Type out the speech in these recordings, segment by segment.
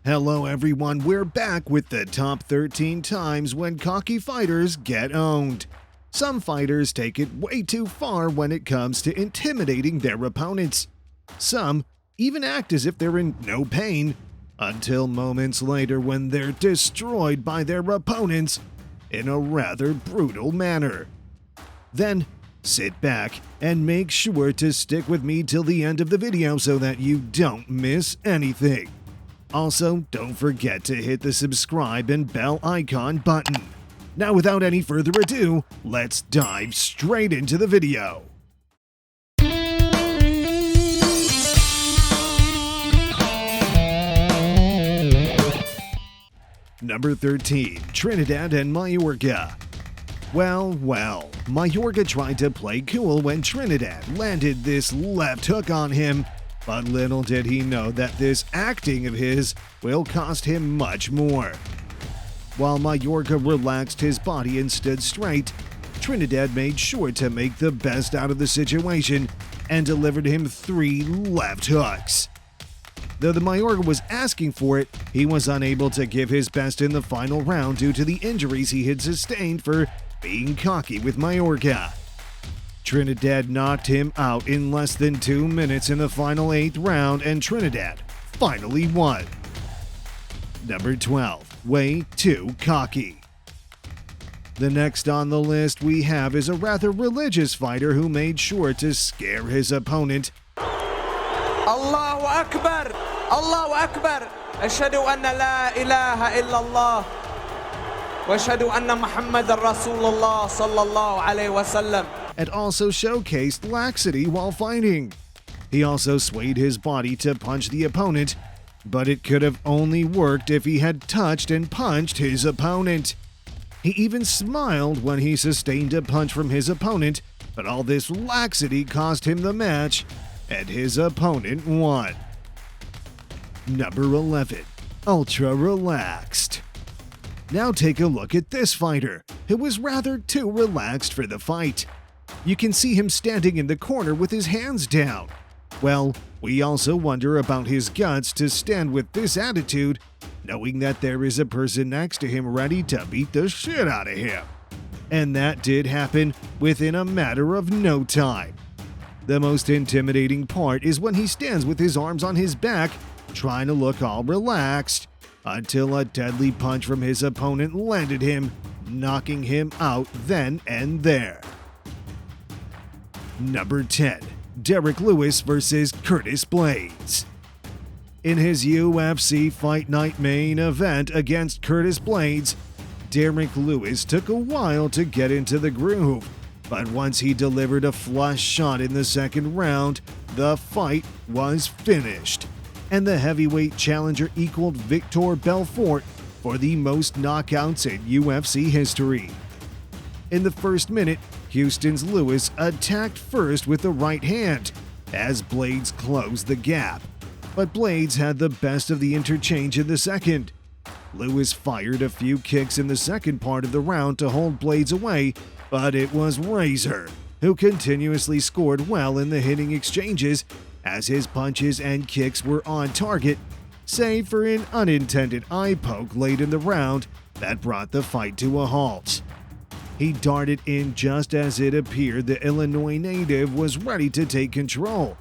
Hello everyone, we're back with the top 13 times when cocky fighters get owned. Some fighters take it way too far when it comes to intimidating their opponents. Some even act as if they're in no pain, until moments later when they're destroyed by their opponents in a rather brutal manner. Then, sit back and make sure to stick with me till the end of the video so that you don't miss anything. Also, don't forget to hit the subscribe and bell icon button. Now, without any further ado, let's dive straight into the video. Number 13. Trinidad and Mayorga. Well, Mayorga tried to play cool when Trinidad landed this left hook on him, but little did he know that this acting of his will cost him much more. While Mayorga relaxed his body and stood straight, Trinidad made sure to make the best out of the situation and delivered him 3 left hooks. Though the Mayorga was asking for it, he was unable to give his best in the final round due to the injuries he had sustained for being cocky with Mayorga. Trinidad knocked him out in less than 2 minutes in the final 8th round, and Trinidad finally won. Number 12. Way too cocky. The next on the list we have is a rather religious fighter who made sure to scare his opponent. Allahu Akbar! Allahu Akbar! Ashhadu anna la ilaha illallah wa ashhadu anna Muhammadan Rasulullah sallallahu alayhi wa sallam. And also showcased laxity while fighting. He also swayed his body to punch the opponent, but it could have only worked if he had touched and punched his opponent. He even smiled when he sustained a punch from his opponent, but all this laxity cost him the match, and his opponent won. Number 11. Ultra relaxed. Now take a look at this fighter, who was rather too relaxed for the fight. You can see him standing in the corner with his hands down. Well, we also wonder about his guts to stand with this attitude, knowing that there is a person next to him ready to beat the shit out of him. And that did happen within a matter of no time. The most intimidating part is when he stands with his arms on his back, trying to look all relaxed, until a deadly punch from his opponent landed him, knocking him out then and there. Number 10. Derrick Lewis vs. Curtis Blaydes. In his UFC Fight Night main event against Curtis Blaydes, Derrick Lewis took a while to get into the groove, but once he delivered a flush shot in the second round, the fight was finished, and the heavyweight challenger equaled Victor Belfort for the most knockouts in UFC history. In the first minute, Houston's Lewis attacked first with the right hand as Blaydes closed the gap, but Blaydes had the best of the interchange in the second. Lewis fired a few kicks in the second part of the round to hold Blaydes away, but it was Razor who continuously scored well in the hitting exchanges as his punches and kicks were on target, save for an unintended eye poke late in the round that brought the fight to a halt. He darted in just as it appeared the Illinois native was ready to take control,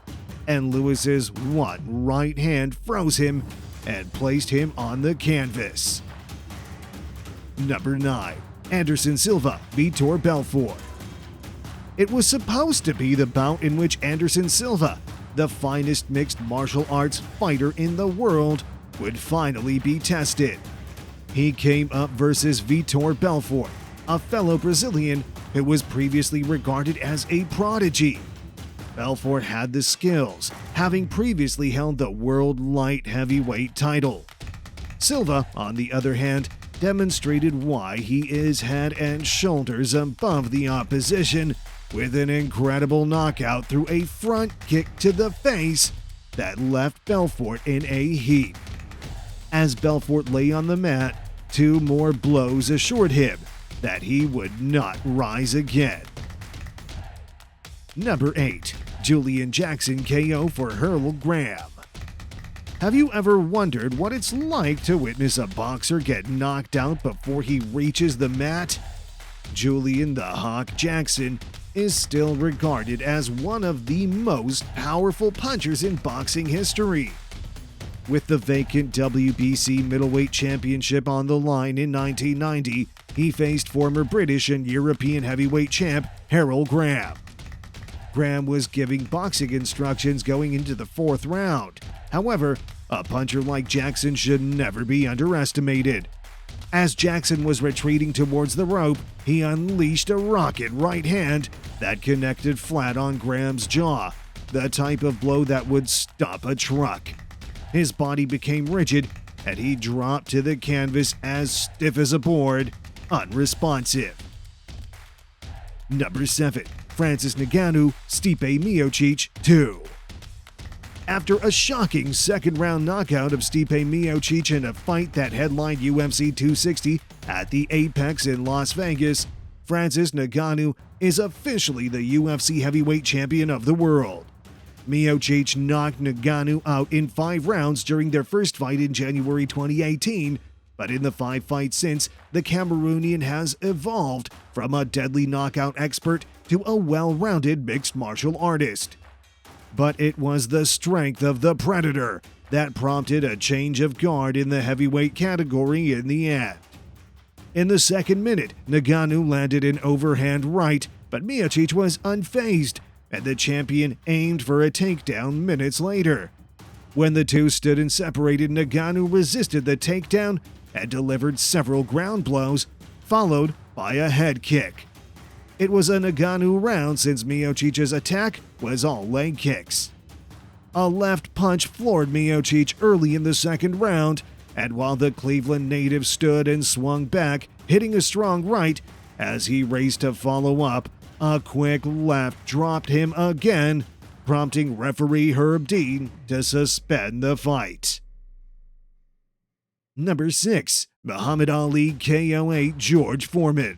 and Lewis's one right hand froze him and placed him on the canvas. Number 9. Anderson Silva, Vitor Belfort. It was supposed to be the bout in which Anderson Silva, the finest mixed martial arts fighter in the world, would finally be tested. He came up versus Vitor Belfort, a fellow Brazilian who was previously regarded as a prodigy. Belfort had the skills, having previously held the World Light Heavyweight title. Silva, on the other hand, demonstrated why he is head and shoulders above the opposition with an incredible knockout through a front kick to the face that left Belfort in a heap. As Belfort lay on the mat, 2 more blows assured him that he would not rise again. Number 8. Julian Jackson KO for Herl Graham. Have you ever wondered what it's like to witness a boxer get knocked out before he reaches the mat? Julian the Hawk Jackson is still regarded as one of the most powerful punchers in boxing history. With the vacant WBC middleweight championship on the line in 1990, he faced former British and European heavyweight champ Harold Graham. Graham was giving boxing instructions going into the fourth round. However, a puncher like Jackson should never be underestimated. As Jackson was retreating towards the rope, he unleashed a rocket right hand that connected flat on Graham's jaw, the type of blow that would stop a truck. His body became rigid, and he dropped to the canvas as stiff as a board, unresponsive. Number 7. Francis Ngannou, Stipe Miocic 2. After a shocking second-round knockout of Stipe Miocic in a fight that headlined UFC 260 at the Apex in Las Vegas, Francis Ngannou is officially the UFC heavyweight champion of the world. Miocic knocked Ngannou out in 5 rounds during their first fight in January 2018, but in the 5 fights since, the Cameroonian has evolved from a deadly knockout expert to a well-rounded mixed martial artist. But it was the strength of the Predator that prompted a change of guard in the heavyweight category in the end. In the second minute, Ngannou landed an overhand right, but Miocic was unfazed, and the champion aimed for a takedown minutes later. When the two stood and separated, Ngannou resisted the takedown and delivered several ground blows, followed by a head kick. It was a Ngannou round since Miocic's attack was all leg kicks. A left punch floored Miocic early in the second round, and while the Cleveland native stood and swung back, hitting a strong right, as he raced to follow up, a quick left dropped him again, prompting referee Herb Dean to suspend the fight. Number 6. Muhammad Ali KO8 George Foreman.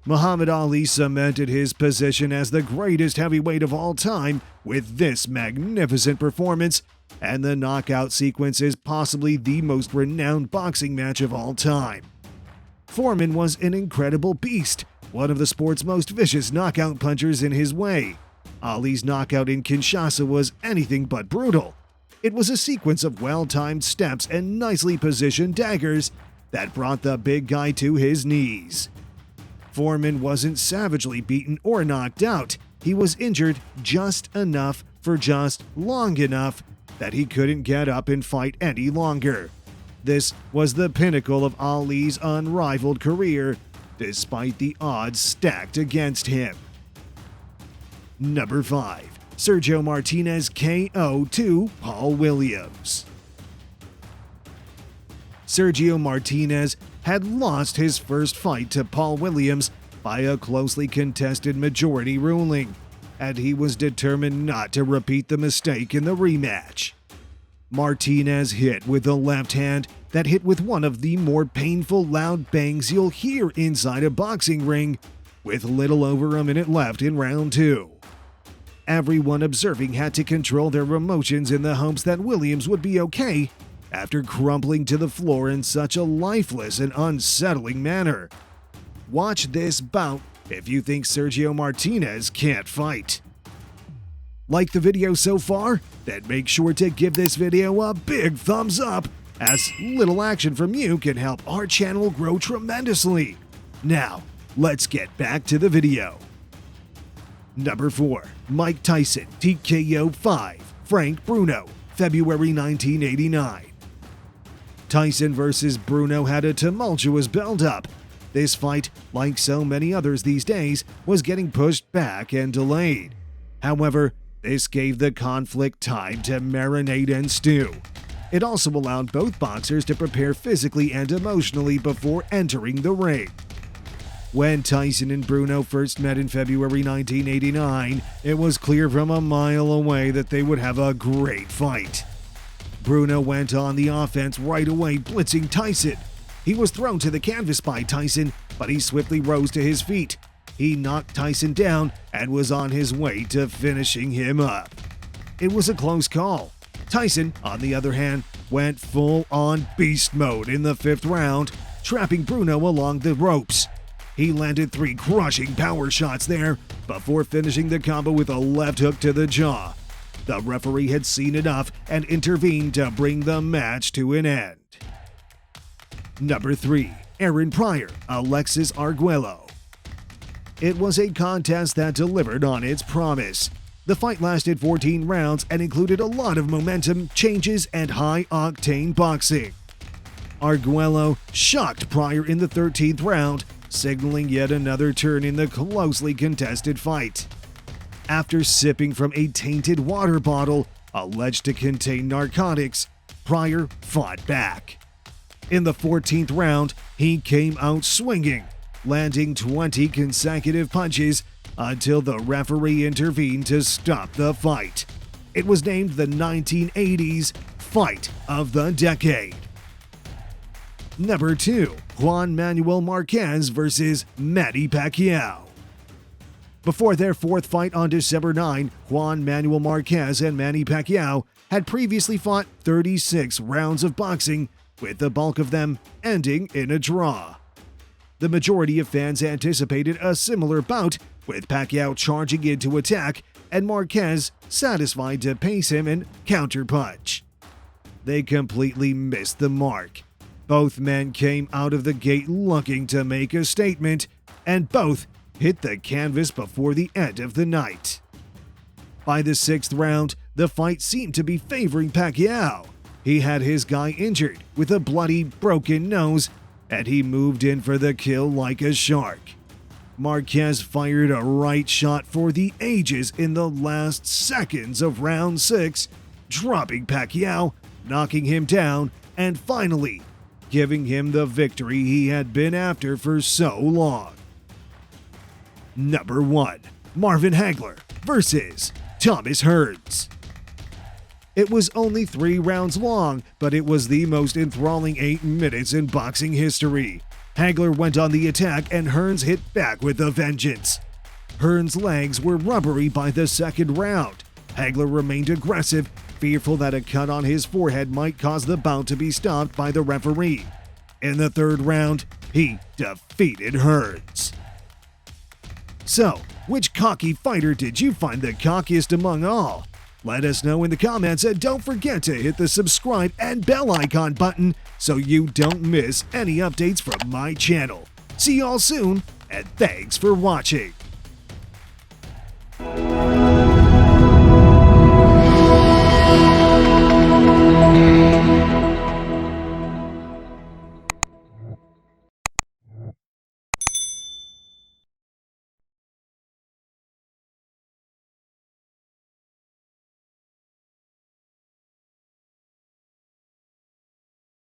Muhammad Ali cemented his position as the greatest heavyweight of all time with this magnificent performance, and the knockout sequence is possibly the most renowned boxing match of all time. Foreman was an incredible beast, one of the sport's most vicious knockout punchers in his way. Ali's knockout in Kinshasa was anything but brutal. It was a sequence of well-timed steps and nicely positioned daggers that brought the big guy to his knees. Foreman wasn't savagely beaten or knocked out. He was injured just enough for just long enough that he couldn't get up and fight any longer. This was the pinnacle of Ali's unrivaled career, despite the odds stacked against him. Number 5. Sergio Martinez KO2 Paul Williams. Sergio Martinez had lost his first fight to Paul Williams by a closely contested majority ruling, and he was determined not to repeat the mistake in the rematch. Martinez hit with a left hand that hit with one of the more painful loud bangs you'll hear inside a boxing ring, with little over a minute left in round 2. Everyone observing had to control their emotions in the hopes that Williams would be okay after crumpling to the floor in such a lifeless and unsettling manner. Watch this bout if you think Sergio Martinez can't fight. Like the video so far? Then make sure to give this video a big thumbs up, as little action from you can help our channel grow tremendously. Now, let's get back to the video. Number 4. Mike Tyson TKO 5 Frank Bruno, February 1989. Tyson versus Bruno had a tumultuous build-up. This fight, like so many others these days, was getting pushed back and delayed. However, this gave the conflict time to marinate and stew. It also allowed both boxers to prepare physically and emotionally before entering the ring. When Tyson and Bruno first met in February 1989, it was clear from a mile away that they would have a great fight. Bruno went on the offense right away, blitzing Tyson. He was thrown to the canvas by Tyson, but he swiftly rose to his feet. He knocked Tyson down and was on his way to finishing him up. It was a close call. Tyson, on the other hand, went full-on beast mode in the 5th round, trapping Bruno along the ropes. He landed 3 crushing power shots there before finishing the combo with a left hook to the jaw. The referee had seen enough and intervened to bring the match to an end. Number 3. Aaron Pryor, Alexis Arguello. It was a contest that delivered on its promise. The fight lasted 14 rounds and included a lot of momentum, changes, and high-octane boxing. Arguello shocked Pryor in the 13th round, signaling yet another turn in the closely contested fight. After sipping from a tainted water bottle alleged to contain narcotics, Pryor fought back. In the 14th round, he came out swinging, landing 20 consecutive punches until the referee intervened to stop the fight. It was named the 1980s Fight of the Decade. Number 2. Juan Manuel Marquez versus Manny Pacquiao. Before their 4th fight on December 9, Juan Manuel Marquez and Manny Pacquiao had previously fought 36 rounds of boxing, with the bulk of them ending in a draw. The majority of fans anticipated a similar bout, with Pacquiao charging in to attack and Marquez satisfied to pace him and counterpunch. They completely missed the mark. Both men came out of the gate looking to make a statement, and both hit the canvas before the end of the night. By the 6th round, the fight seemed to be favoring Pacquiao. He had his guy injured with a bloody, broken nose, and he moved in for the kill like a shark. Marquez fired a right shot for the ages in the last seconds of round 6, dropping Pacquiao, knocking him down, and finally giving him the victory he had been after for so long. Number 1. Marvin Hagler versus Thomas Hearns. It was only 3 rounds long, but it was the most enthralling 8 minutes in boxing history. Hagler went on the attack and Hearns hit back with a vengeance. Hearns' legs were rubbery by the 2nd round. Hagler remained aggressive, fearful that a cut on his forehead might cause the bout to be stopped by the referee. In the 3rd round, he defeated Hearns. So, which cocky fighter did you find the cockiest among all? Let us know in the comments, and don't forget to hit the subscribe and bell icon button so you don't miss any updates from my channel. See y'all soon, and thanks for watching.